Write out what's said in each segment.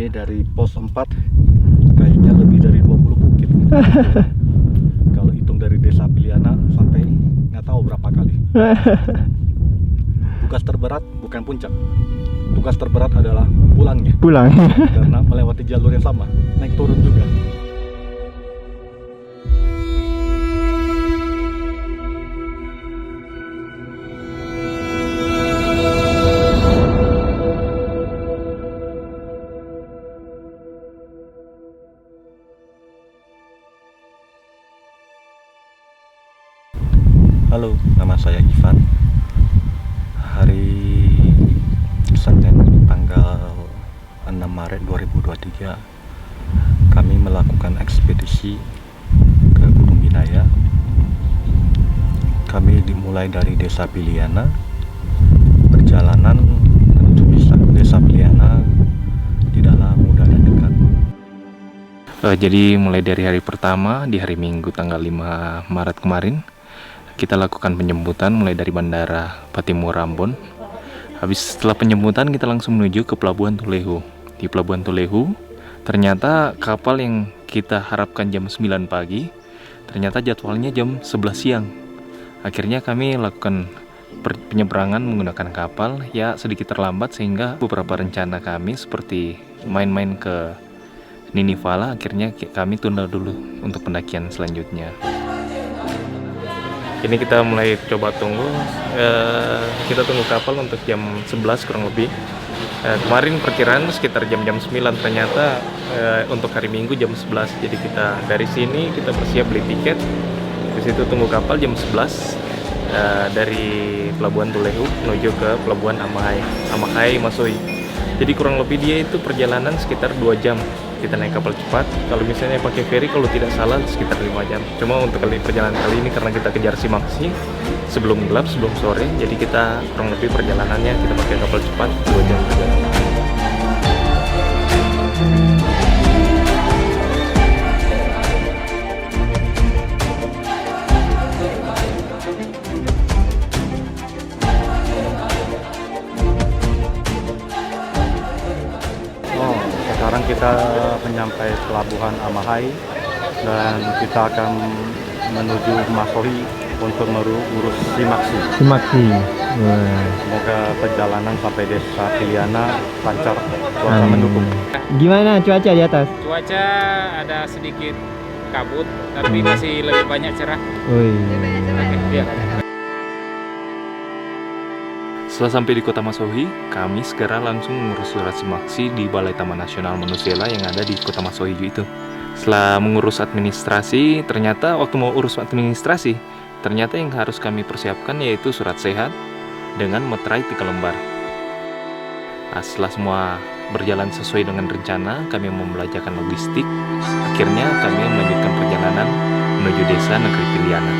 Ini dari pos 4 kayaknya lebih dari 20 bukit. Kalau hitung dari desa Piliana sampai nggak tahu berapa kali. Tugas terberat bukan puncak. Tugas terberat adalah pulangnya. Pulang. Karena melewati jalur yang sama, naik turun juga. Halo, nama saya Ivan. Hari Senin tanggal 6 Maret 2023 kami melakukan ekspedisi ke Gunung Binaya. Kami dimulai dari desa Piliana. Perjalanan menuju desa Piliana tidaklah mudah dan dekat. Jadi mulai dari hari pertama di hari Minggu tanggal 5 Maret kemarin kita lakukan penjemputan mulai dari Bandara Patimura Ambon. Habis setelah penjemputan kita langsung menuju ke Pelabuhan Tulehu. Di Pelabuhan Tulehu ternyata kapal yang kita harapkan jam 9 pagi ternyata jadwalnya jam 11 siang. Akhirnya kami lakukan penyeberangan menggunakan kapal, ya sedikit terlambat sehingga beberapa rencana kami seperti main-main ke Ninivala akhirnya kami tunda dulu untuk pendakian selanjutnya. Ini kita mulai coba tunggu, kita tunggu kapal untuk jam 11 kurang lebih. Kemarin perkiraan sekitar jam-jam 9, ternyata untuk hari Minggu jam 11. Jadi kita dari sini kita bersiap beli tiket, di situ tunggu kapal jam 11 dari Pelabuhan Tulehu menuju ke Pelabuhan Amahai Masoi. Jadi kurang lebih dia itu perjalanan sekitar 2 jam. Kita naik kapal cepat, kalau misalnya pakai ferry kalau tidak salah sekitar 5 jam. Cuma untuk perjalanan kali ini karena kita kejar Simaksi sebelum gelap, sebelum sore, jadi kita kurang lebih perjalanannya kita pakai kapal cepat 2 jam saja. Sekarang kita menyampai Pelabuhan Amahai dan kita akan menuju Masoi untuk mengurus Simaksi. Semoga perjalanan sampai desa Piliana lancar, cuaca mendukung. Gimana cuaca di atas? Cuaca ada sedikit kabut, tapi masih lebih banyak cerah. Ya. Setelah sampai di kota Masoi, kami segera langsung mengurus surat Simaksi di Balai Taman Nasional Manusela yang ada di kota Masoi itu. Setelah mengurus administrasi, ternyata waktu mau urus administrasi, ternyata yang harus kami persiapkan yaitu surat sehat dengan meterai 3 lembar. Nah, setelah semua berjalan sesuai dengan rencana, kami membelajarkan logistik. Akhirnya kami melanjutkan perjalanan menuju desa negeri Piliana.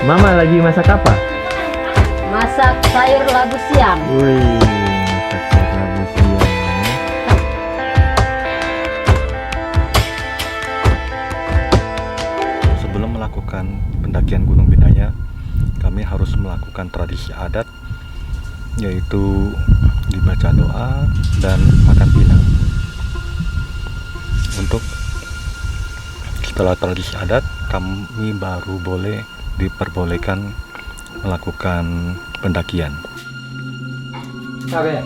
Mama lagi masak apa? Masak sayur labu siam. Wih, masak labu siam. Sebelum melakukan pendakian Gunung Binaya, kami harus melakukan tradisi adat, yaitu dibaca doa dan makan pinang. Untuk setelah tradisi adat, kami baru diperbolehkan melakukan pendakian. Sabe,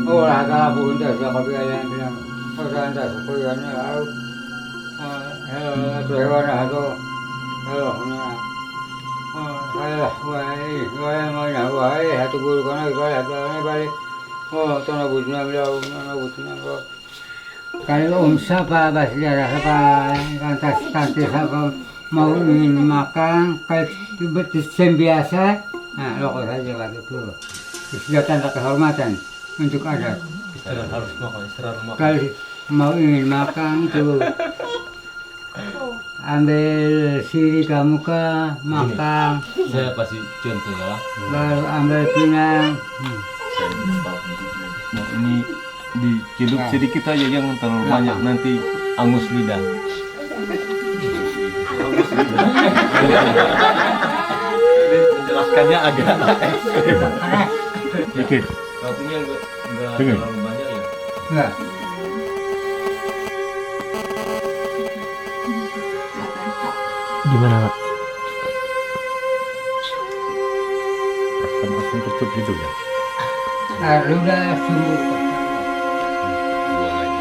ora ka punta sa kabilang bilang, ora anda sa kuya niya, hello, wai, hatu guru kana kaya balik, to nabut na bilang, nabut na ko. Kalau pa basya pa kantas sa mau ingin makan kayak betul biasa, nah loko saja begitu. Sudah tanda kehormatan untuk adat. Kalau mau ingin makan itu ambil sirih ke muka, makan, Saya kasih contoh ya. baru ambil pinang. Nah, ini diciduk sedikit aja, jangan terlalu banyak, nanti angus lidah. Menjelaskannya agak dikit. Kopinya enggak terlalu banyak ya. Enggak. Gimana, Pak? Asam-asam kecut gitu ya. Udah sembuh. Buang aja.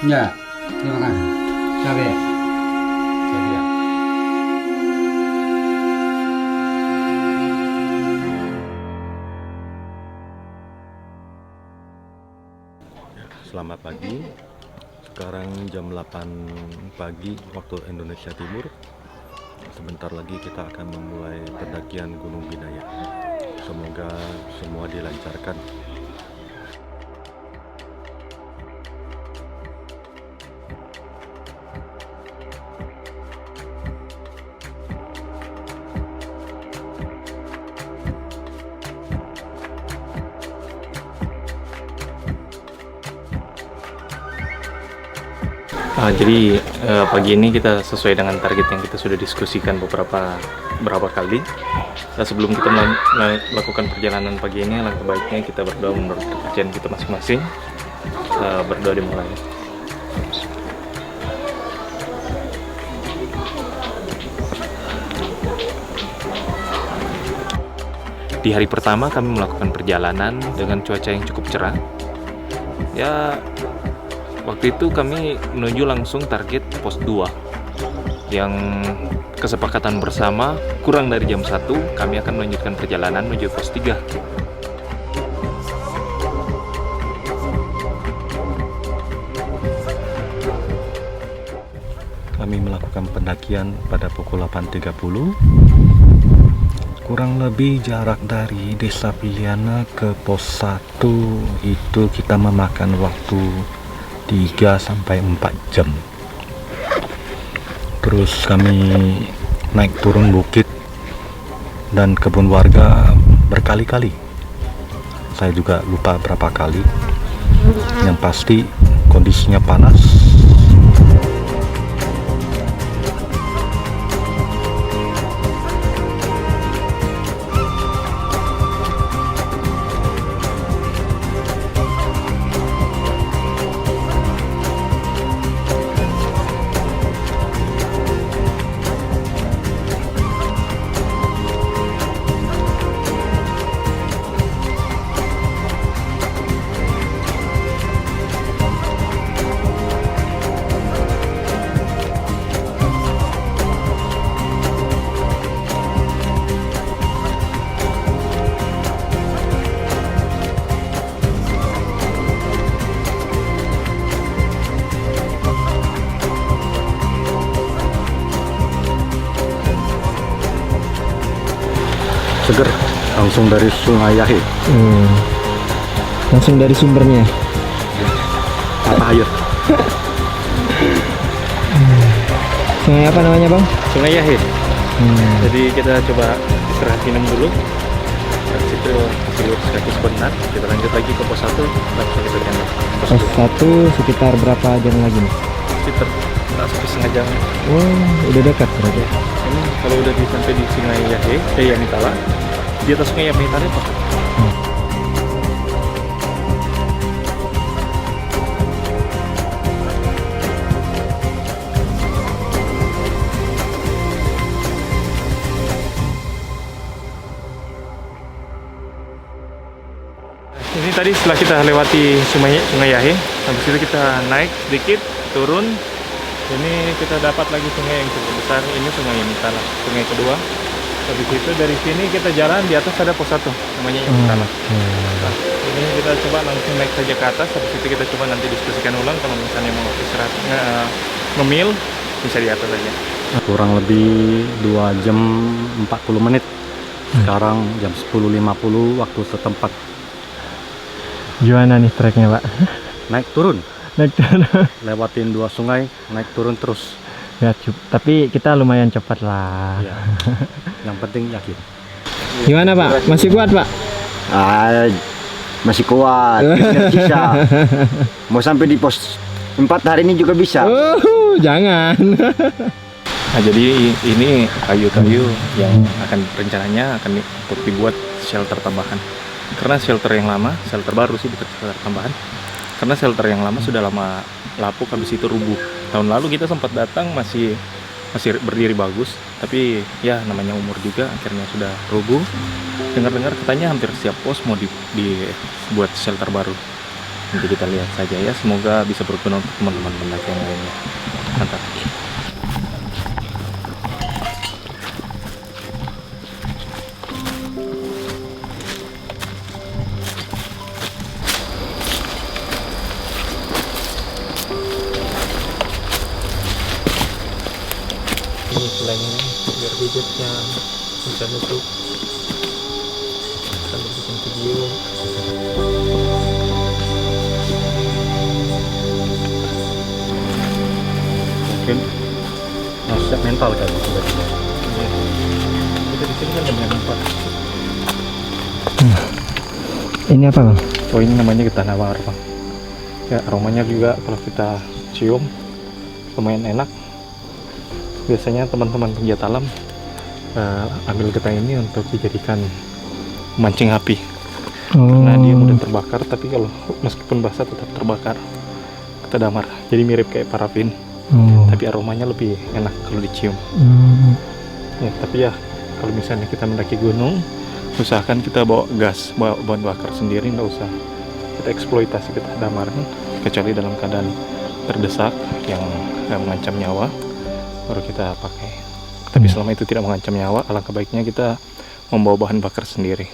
Ya, terima kasih. Cabai. Jadi ya. Selamat pagi. Sekarang jam 8 pagi waktu Indonesia Timur. Sebentar lagi kita akan memulai pendakian Gunung Binaya. Semoga semua dilancarkan. Jadi pagi ini kita sesuai dengan target yang kita sudah diskusikan beberapa kali. Sebelum kita melakukan perjalanan pagi ini, alangkah baiknya kita berdoa menurut kepercayaan kita masing-masing. Berdoa dimulai. Di hari pertama kami melakukan perjalanan dengan cuaca yang cukup cerah. Ya, waktu itu kami menuju langsung target pos 2 yang kesepakatan bersama kurang dari jam 1 kami akan melanjutkan perjalanan menuju pos 3. Kami melakukan pendakian pada pukul 8.30. Kurang lebih jarak dari Desa Piliana ke pos 1 itu kita memakan waktu 3-4 jam. Terus kami naik turun bukit dan kebun warga berkali-kali. Saya juga lupa berapa kali. Yang pasti kondisinya panas. Seger, langsung dari Sungai Yahe. Langsung dari sumbernya. Apa air? Sungai apa namanya, Bang? Sungai Yahe. Jadi kita coba istirahat minum dulu. Dari situ kasih lurus kaki sebentar. Kita lanjut lagi ke pos 1 langsung kita tembak. Pos 1 sekitar berapa jam lagi nih? Sekitar 1,5 jam. Oh, udah dekat berarti. Ini kalau udah sampai di Sungai Yahe, Yamitala, di atas Sungai Yamitala Pak. Ini tadi setelah kita lewati Sungai Yahe, habis itu kita naik sedikit, turun. Ini kita dapat lagi sungai yang cukup besar. Ini Sungai Yamitala, sungai kedua. Habis itu dari sini kita jalan, di atas ada pos 1 namanya Yamitala. Nah, ini kita coba langsung naik saja ke atas. Habis itu kita coba nanti diskusikan ulang. Kalau misalnya mau istirahat ngemil, bisa di atas aja. Kurang lebih 2 jam 40 menit Sekarang jam 10.50 waktu setempat. Gimana nih treknya Pak? Naik turun, Naik turun. lewatin 2 sungai, naik turun terus. Ya, tapi kita lumayan cepat lah. Ya. Yang penting yakin. Gimana Pak? Masih kuat Pak? Masih kuat, bisa. Mau sampai di pos 4 hari ini juga bisa. Jangan. Nah, jadi ini kayu-kayu yang akan rencananya akan untuk dibuat shelter tambahan. Karena shelter yang lama, shelter baru sih bukan shelter tambahan. Karena shelter yang lama sudah lama lapuk, habis itu rubuh. Tahun lalu kita sempat datang masih berdiri bagus, tapi ya namanya umur juga akhirnya sudah rubuh. Dengar-dengar katanya hampir setiap pos mau dibuat shelter baru. Nanti kita lihat saja ya, semoga bisa berguna untuk teman-teman pendaki yang lainnya. Mantap. Ini selainnya biar gadgetnya bisa nutup sambil bikin video. Mungkin siap mental kan tiba-tiba. Kita di sini kan jam 4. Ini apa Bang? Oh, ini namanya getah nawar Bang. Ya, aromanya juga kalau kita cium lumayan enak. Biasanya teman-teman pegiat alam ambil getah ini untuk dijadikan mancing api. Karena dia mudah terbakar, tapi kalau meskipun basah tetap terbakar. Getah damar, jadi mirip kayak parafin, tapi aromanya lebih enak kalau dicium. Ya, tapi ya kalau misalnya kita mendaki gunung, usahakan kita bawa gas, bawa bahan bakar sendiri, nggak usah kita eksploitasi getah damar, kecuali dalam keadaan terdesak yang mengancam nyawa, baru kita pakai. Tapi selama itu tidak mengancam nyawa, alangkah baiknya kita membawa bahan bakar sendiri.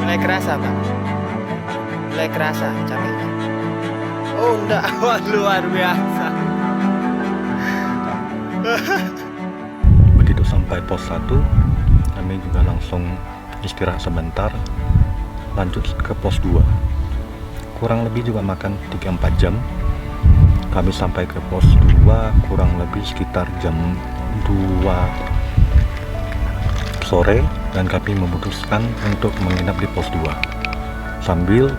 Mulai kerasa Bang, mulai kerasa capeknya. Oh enggak, wah, luar biasa. Begitu sampai pos 1, kami juga langsung istirahat sebentar, lanjut ke pos 2. Kurang lebih juga makan 3-4 jam. Kami sampai ke pos 2 kurang lebih sekitar jam 2 sore, dan kami memutuskan untuk menginap di pos 2 sambil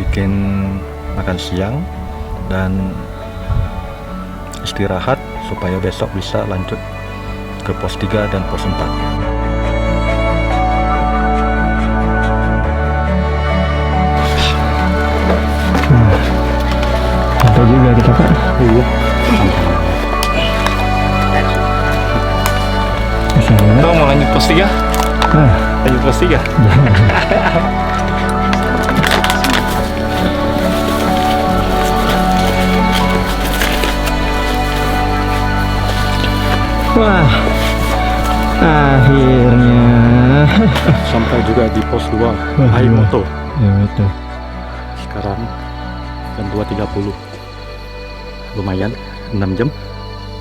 bikin makan siang dan istirahat supaya besok bisa lanjut ke pos 3 dan pos 4. Sampai juga kita Pak. Iya. Kita mau lanjut pos 3? Lanjut pos 3? Wah, akhirnya Sampai juga di pos 2 Haimoto. ya betul. Sekarang jam 2.30. Lumayan 6 jam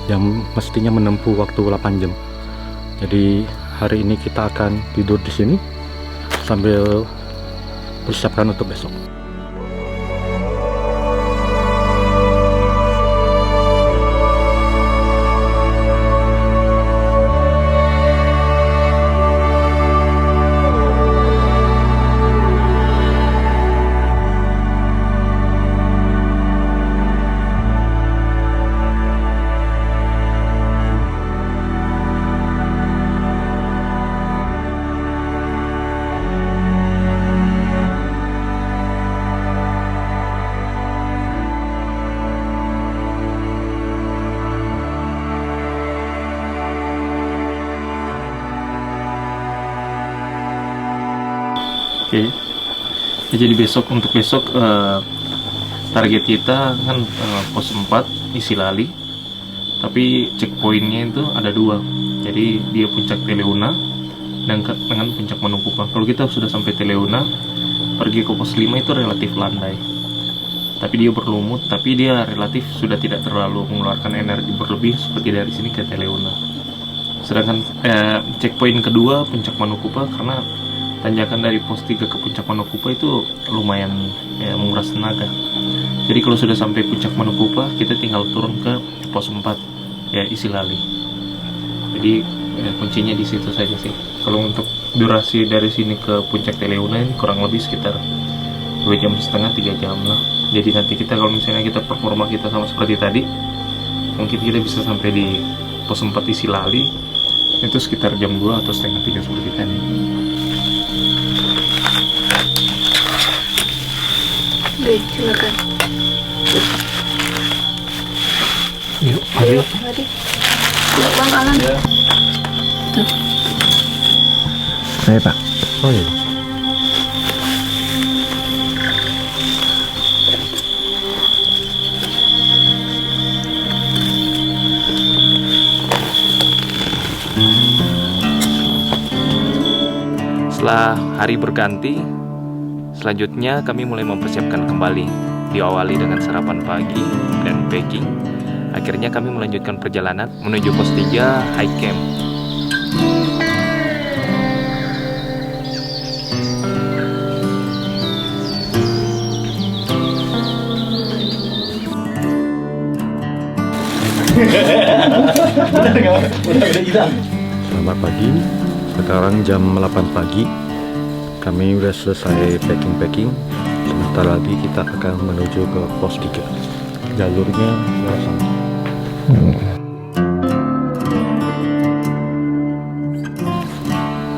yang mestinya menempuh waktu 8 jam. Jadi hari ini kita akan tidur di sini sambil persiapkan untuk besok. Oke. Ya, jadi untuk besok target kita kan pos 4 isi Lali, tapi checkpointnya itu ada 2. Jadi dia puncak Teleuna dengan puncak Manukupa. Kalau kita sudah sampai Teleuna, pergi ke pos 5 itu relatif landai, tapi dia berlumut, tapi dia relatif sudah tidak terlalu mengeluarkan energi berlebih seperti dari sini ke Teleuna. Sedangkan checkpoint kedua puncak Manukupa, karena tanjakan dari pos 3 ke puncak Manukupa itu lumayan menguras tenaga. Jadi kalau sudah sampai puncak Manukupa, kita tinggal turun ke pos 4 ya isi Lali. Jadi kuncinya di situ saja sih. Kalau untuk durasi dari sini ke puncak Teleuna ini kurang lebih sekitar 2,5 jam 3 jam lah. Jadi nanti kita kalau misalnya kita performa kita sama seperti tadi, mungkin kita bisa sampai di pos 4 isi Lali itu sekitar jam 2 atau setengah 3 seperti tadi. Baik, silakan. Yuk, mari. Mari. Yuk, Bang Alan. Ya. Tuh. Ayo Pak. Oh iya. Setelah hari berganti, selanjutnya kami mulai mempersiapkan kembali. Diawali dengan sarapan pagi dan packing. Akhirnya kami melanjutkan perjalanan menuju pos 3 high camp. Selamat pagi. Sekarang jam 8 pagi. Kami udah selesai packing. Sebentar lagi kita akan menuju ke pos 3. Jalurnya sama.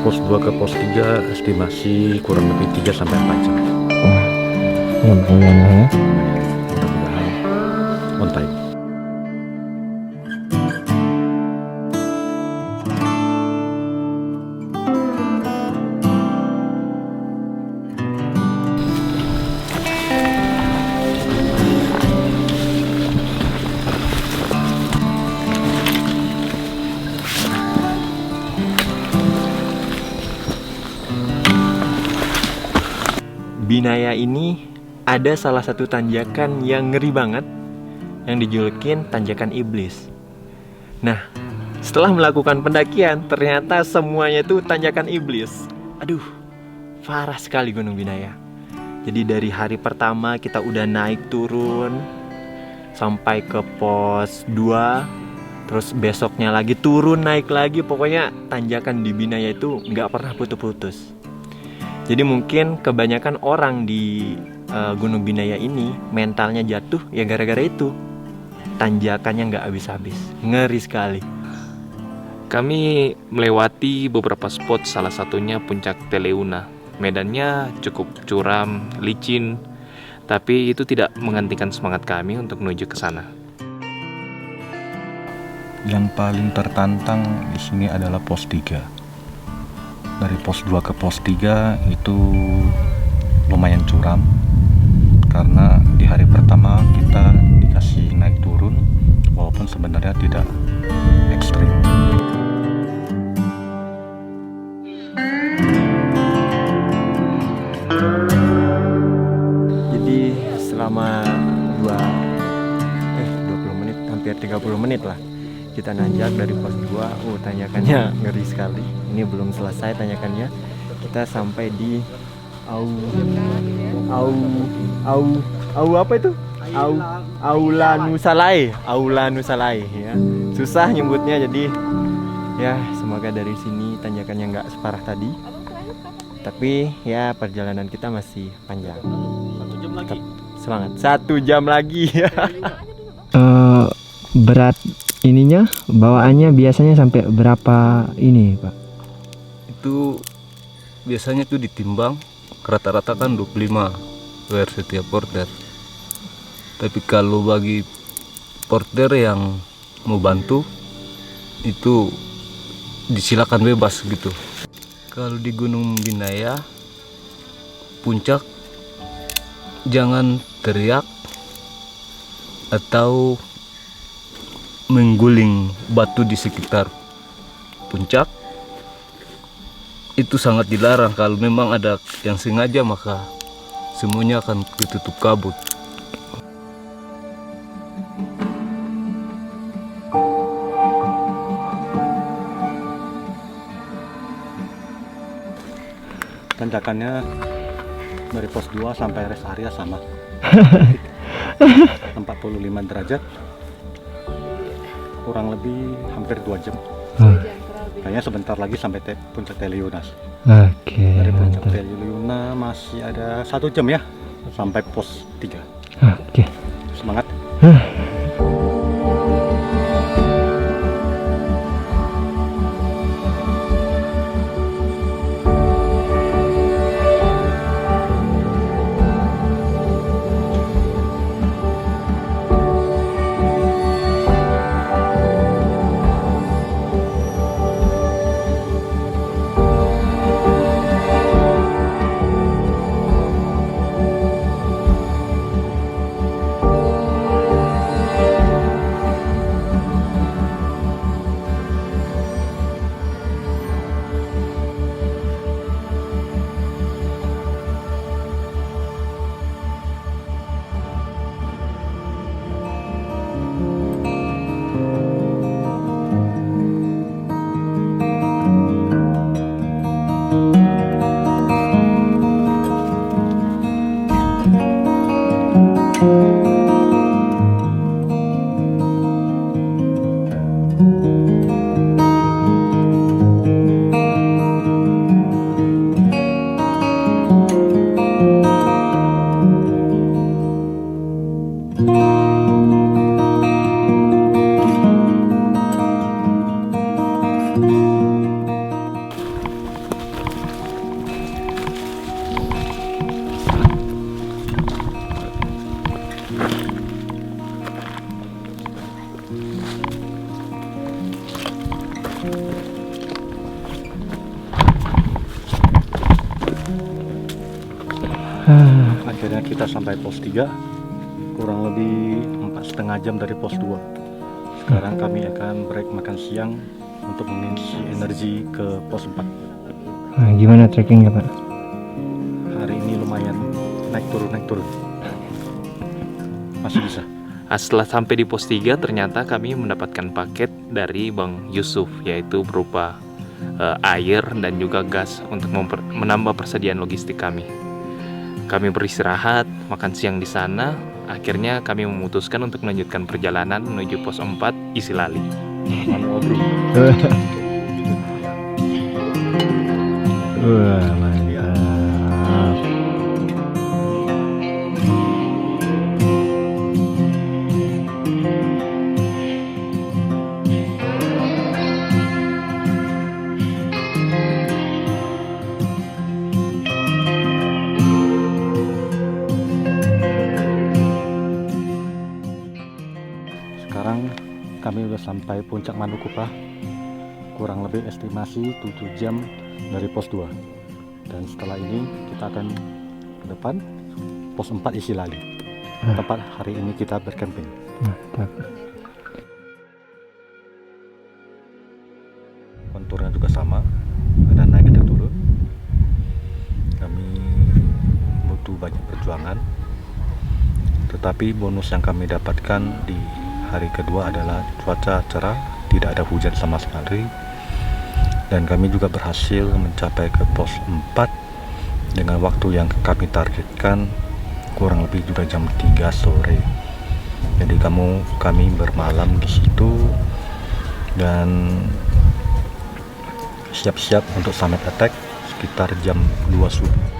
Pos 2 ke pos 3 estimasi kurang lebih 3-4 jam. Lumayan ya. Mudah-mudahan on time. Binaya ini ada salah satu tanjakan yang ngeri banget, yang dijulukin tanjakan iblis. Nah, setelah melakukan pendakian, ternyata semuanya itu tanjakan iblis. Aduh, parah sekali Gunung Binaya. Jadi dari hari pertama kita udah naik turun sampai ke pos 2, terus besoknya lagi turun naik lagi. Pokoknya tanjakan di Binaya itu nggak pernah putus-putus. Jadi mungkin kebanyakan orang di Gunung Binaya ini mentalnya jatuh ya gara-gara itu. Tanjakannya nggak habis-habis, ngeri sekali. Kami melewati beberapa spot, salah satunya puncak Teleuna. Medannya cukup curam, licin, tapi itu tidak menghentikan semangat kami untuk menuju ke sana. Yang paling tertantang di sini adalah pos 3. Dari pos 2 ke pos 3 itu lumayan curam, karena di hari pertama kita dikasih naik turun, walaupun sebenarnya tidak ekstrim. Jadi selama 20 menit, hampir 30 menit lah kita nanjak dari pos 2. Tanjakannya ngeri sekali. Ini belum selesai tanjakannya. Kita sampai di apa itu? Aula Nusalai ya. Susah nyebutnya, jadi ya semoga dari sini tanjakannya nggak separah tadi. Tapi ya perjalanan kita masih panjang. 1 jam lagi. Semangat. 1 jam lagi. Berat ininya, bawaannya biasanya sampai berapa ini Pak? Itu biasanya tuh ditimbang rata-rata kan 25 per setiap porter. Tapi kalau bagi porter yang mau bantu itu disilakan bebas gitu. Kalau di Gunung Binaya puncak jangan teriak atau mengguling batu di sekitar puncak. Itu sangat dilarang. Kalau memang ada yang sengaja maka semuanya akan ditutup kabut. Tanjakannya dari pos 2 sampai rest area sama 45 derajat, kurang lebih hampir 2 jam. Kayaknya sebentar lagi sampai puncak Teliunas. Dari puncak Teliuna masih ada 1 jam ya sampai pos 3. Semangat. Akhirnya kita sampai pos 3, kurang lebih 4,5 jam dari pos 2. Sekarang kami akan break makan siang untuk mengisi energi ke pos 4. Gimana trekkingnya Pak? Hari ini lumayan naik turun. Masih bisa. Setelah sampai di pos 3 ternyata kami mendapatkan paket dari Bang Yusuf, yaitu berupa air dan juga gas untuk menambah persediaan logistik kami. Kami beristirahat, makan siang di sana. Akhirnya kami memutuskan untuk melanjutkan perjalanan menuju pos 4 Isilali. Wah, mantap. Sekarang kami sudah sampai puncak Manukupa, kurang lebih estimasi 7 jam dari pos 2. Dan setelah ini kita akan ke depan pos 4 Isilali, tempat hari ini kita bercamping. Mantap. Konturnya juga sama, ada naik ada turun. Kami butuh banyak perjuangan, tetapi bonus yang kami dapatkan di hari kedua adalah cuaca cerah, tidak ada hujan sama sekali, dan kami juga berhasil mencapai ke pos 4 dengan waktu yang kami targetkan kurang lebih juga jam 3 sore. Jadi kami bermalam di situ dan siap-siap untuk summit attack sekitar jam 2 subuh.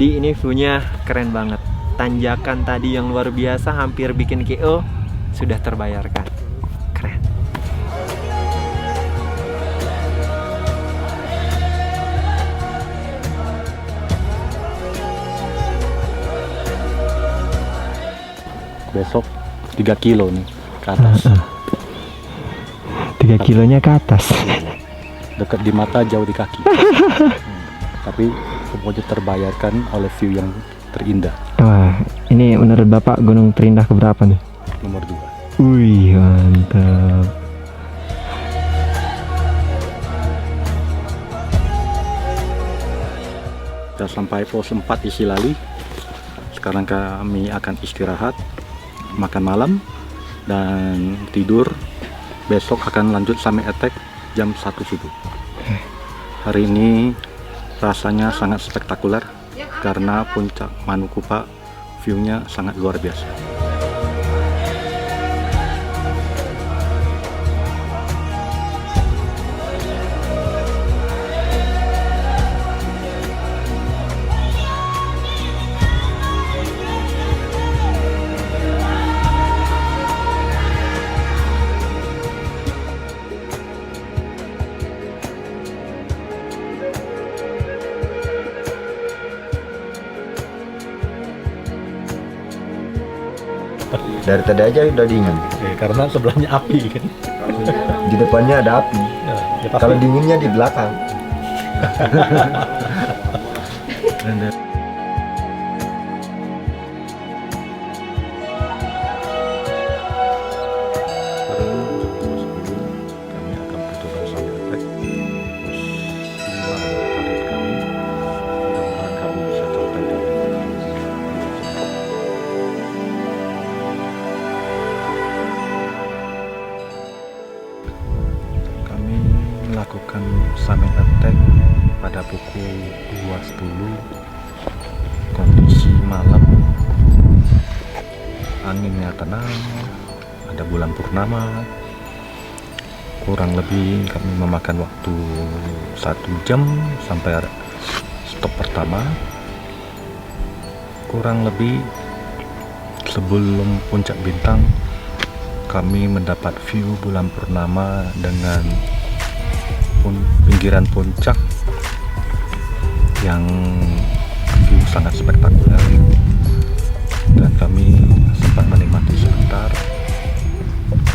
Jadi ini view-nya keren banget. Tanjakan tadi yang luar biasa hampir bikin KO sudah terbayarkan. Keren. besok 3 kilo nih ke atas. 3 kilonya ke atas. Dekat di mata, jauh di kaki. Tapi semuanya terbayarkan oleh view yang terindah. Wah, ini menurut Bapak gunung terindah keberapa nih? Nomor 2. Wih, mantap. Kita sampai pos 4 di Silali. Sekarang kami akan istirahat, makan malam, dan tidur. Besok akan lanjut summit attack jam 1 subuh. Hari ini rasanya sangat spektakuler karena puncak Manukupa view-nya sangat luar biasa. Dari tadi aja udah dingin. Karena sebelahnya api kan. Di depannya ada api. Kalau dinginnya di belakang. Kami akan mencoba summit attack. Target kami. Mudah-mudahan kami bisa capai dalam melakukan summit attack pada pukul 2.10. Kondisi malam, anginnya tenang, ada bulan purnama. Kurang lebih kami memakan waktu 1 jam sampai stop pertama. Kurang lebih sebelum puncak bintang kami mendapat view bulan purnama dengan pinggiran puncak yang view sangat spektakuler, dan kami sempat menikmati sebentar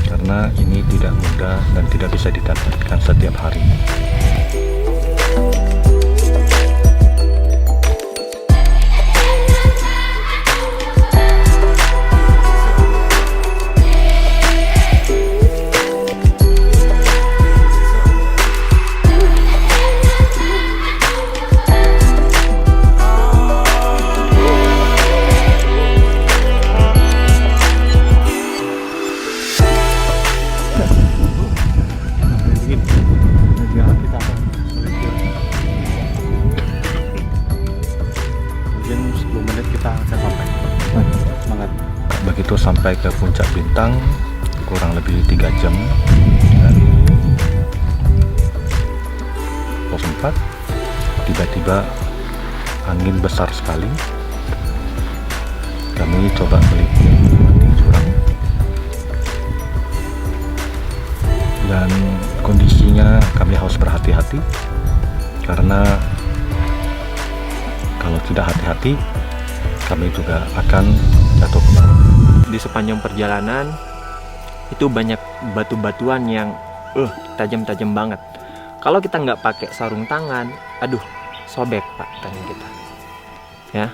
karena ini tidak mudah dan tidak bisa didapatkan setiap hari. Begitu sampai ke puncak bintang, kurang lebih 3 jam dari pos 4, tiba-tiba angin besar sekali. Kami coba melipir jurang dan kondisinya kami harus berhati-hati karena kalau tidak hati-hati kami juga akan jatuh ke bawah. Di sepanjang perjalanan itu banyak batu-batuan yang tajam-tajam banget. Kalau kita nggak pakai sarung tangan, aduh, sobek pak tangan kita. Ya,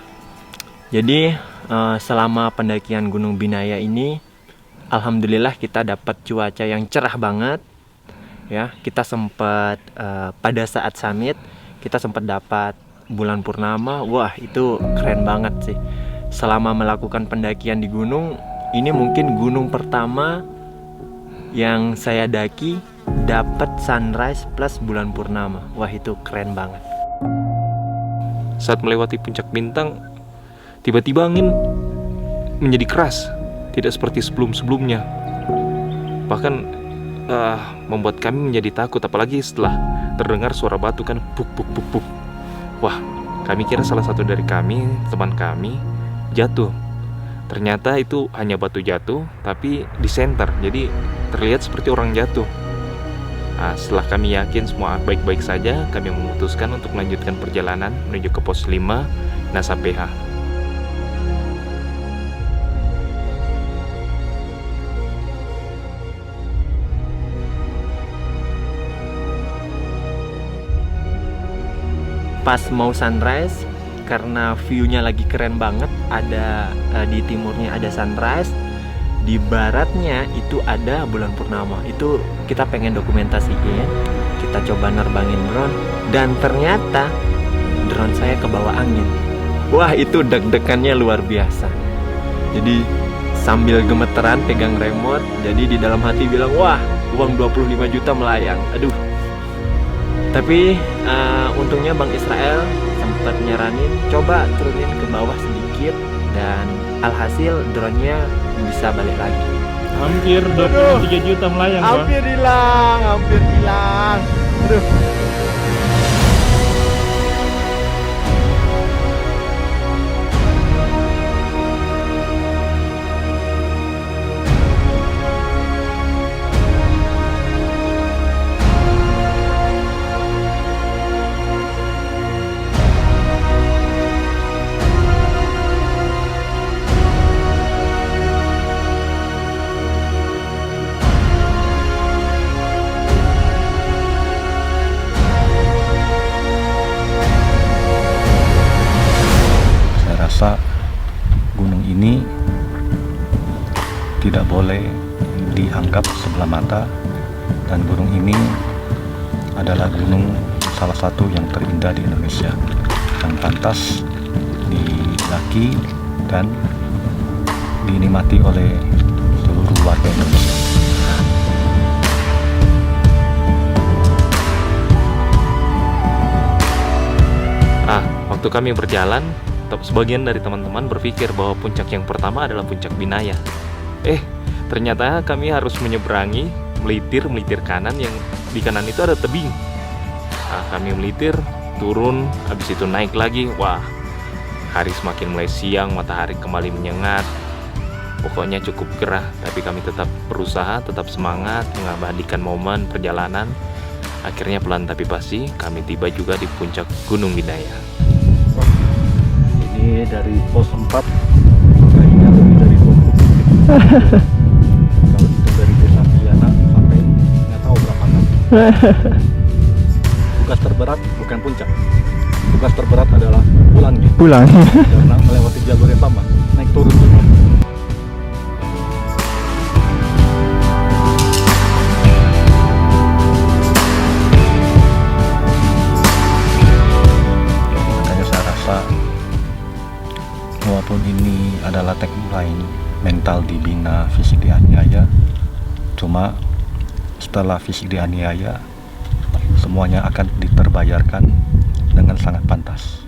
jadi selama pendakian Gunung Binaya ini, alhamdulillah kita dapat cuaca yang cerah banget. Ya, kita sempat pada saat summit kita sempat dapat bulan purnama. Wah, itu keren banget sih. Selama melakukan pendakian di gunung, ini mungkin gunung pertama yang saya daki dapat sunrise plus bulan purnama. Wah, itu keren banget. Saat melewati puncak bintang, tiba-tiba angin menjadi keras, tidak seperti sebelum-sebelumnya. Bahkan membuat kami menjadi takut, apalagi setelah terdengar suara batu kan, puk puk puk puk. Wah, kami kira salah satu dari kami, teman kami, jatuh. Ternyata itu hanya batu jatuh, tapi di center, jadi terlihat seperti orang jatuh. Nah, setelah kami yakin semua baik-baik saja, kami memutuskan untuk melanjutkan perjalanan menuju ke pos 5 NASA PH. pas mau sunrise karena view-nya lagi keren banget. Ada di timurnya ada sunrise, di baratnya itu ada bulan purnama. Itu kita pengen dokumentasiin. Kita coba nerbangin drone dan ternyata drone saya kebawa angin. Wah, itu deg-degannya luar biasa. Jadi sambil gemeteran pegang remote, jadi di dalam hati bilang, wah, uang 25 juta melayang. Aduh. Tapi untungnya Bang Israel sempat nyaranin coba turunin ke bawah sedikit, dan alhasil drone-nya bisa balik lagi. Hampir 23 juta melayang, Bang. Hampir hilang. Aduh. Gunung ini tidak boleh dianggap sebelah mata, dan gunung ini adalah gunung salah satu yang terindah di Indonesia, yang pantas didaki dan dinikmati oleh seluruh warga Indonesia. Waktu kami berjalan, sebagian dari teman-teman berpikir bahwa puncak yang pertama adalah puncak Binaya. Ternyata kami harus menyeberangi, melitir kanan, yang di kanan itu ada tebing. Kami melitir, turun, habis itu naik lagi. Wah, hari semakin mulai siang, matahari kembali menyengat. Pokoknya cukup gerah, tapi kami tetap berusaha, tetap semangat, mengabadikan momen perjalanan. Akhirnya pelan tapi pasti, kami tiba juga di puncak Gunung Binaya. Ini dari pos 4 kayaknya lebih dari 20 bukit. Kalau itu dari desa Piana sampai nggak tahu berapa kali. Tugas terberat bukan puncak, tugas terberat adalah pulang karena melewati jalur yang sama, naik turun juga. Walaupun ini adalah tagline mental dibina, fisik dianiaya, cuma setelah fisik dianiaya semuanya akan diterbayarkan dengan sangat pantas.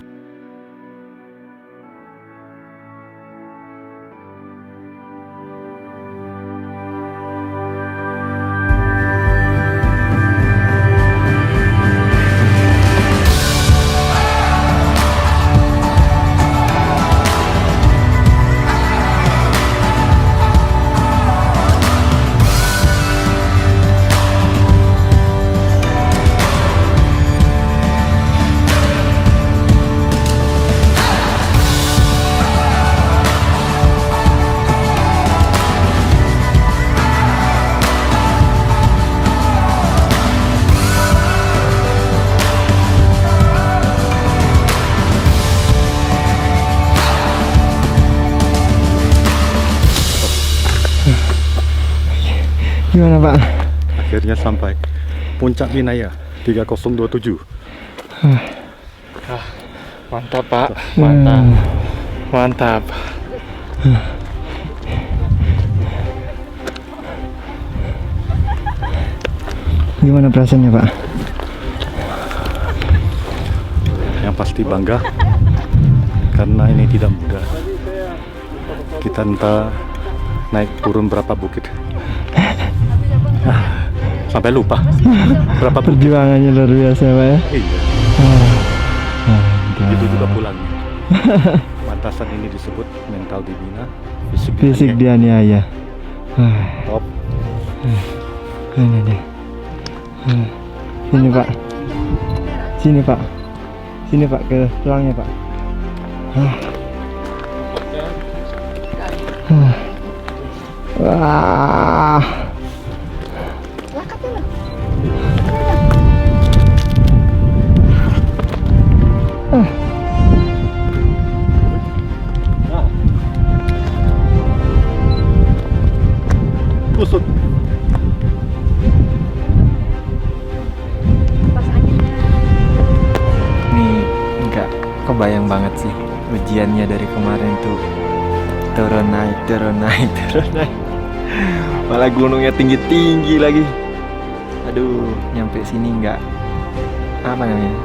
Gimana, Pak? Akhirnya sampai puncak Binaya 3027. Mantap, Pak. Mantap. Gimana perasaannya, Pak? Yang pasti bangga, karena ini tidak mudah. Kita entah naik turun berapa bukit, sampai lupa berapa bukit. Perjuangannya luar biasa, Pak ya. Iya. Begitu juga pulang. Mantasan ini disebut mental dibina, fisik dianiaya. Top. Ini deh. Sini, Pak. Sini, Pak, ke tulangnya, Pak. Wah. kebayang banget sih ujiannya dari kemarin tuh. Turun naik, turun naik, turun naik. Malah gunungnya tinggi-tinggi lagi. Aduh, nyampe sini nggak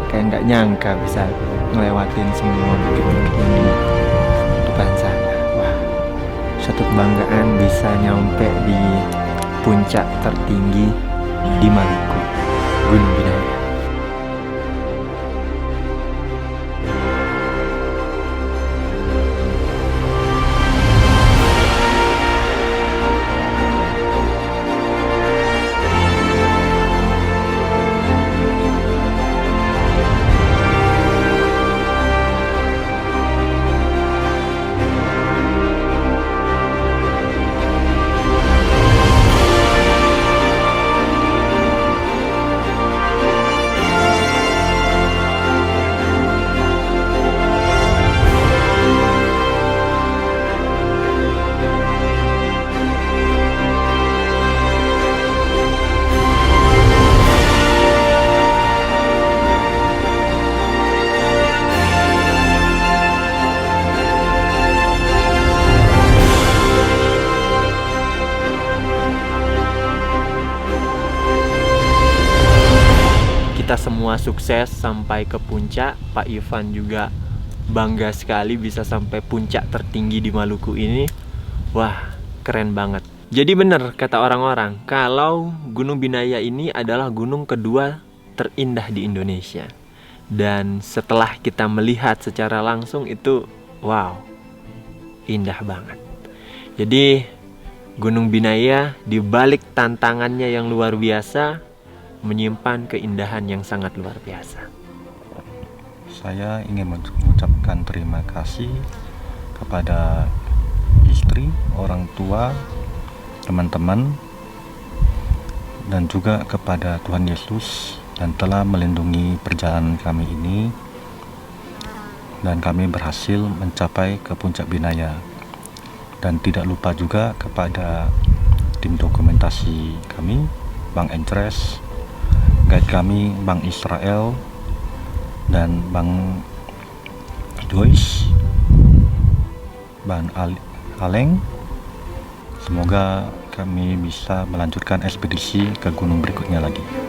kayak nggak nyangka bisa ngelewatin semua bukit-bukit ini depan sana. Wah, satu kebanggaan bisa nyampe di puncak tertinggi di Maluku, Gunung Binaya. Kita semua sukses sampai ke puncak. Pak Ivan juga bangga sekali bisa sampai puncak tertinggi di Maluku ini. Wah, keren banget. Jadi benar kata orang-orang, kalau Gunung Binaya ini adalah gunung kedua terindah di Indonesia. Dan setelah kita melihat secara langsung itu, wow, indah banget. Jadi Gunung Binaya di balik tantangannya yang luar biasa, menyimpan keindahan yang sangat luar biasa. Saya ingin mengucapkan terima kasih kepada istri, orang tua, teman-teman, dan juga kepada Tuhan Yesus yang telah melindungi perjalanan kami ini, dan kami berhasil mencapai ke puncak Binaya. Dan tidak lupa juga kepada tim dokumentasi kami, Bang Entres, guide kami Bang Israel dan Bang Joyce, Bang Aleng. Semoga kami bisa melanjutkan ekspedisi ke gunung berikutnya lagi.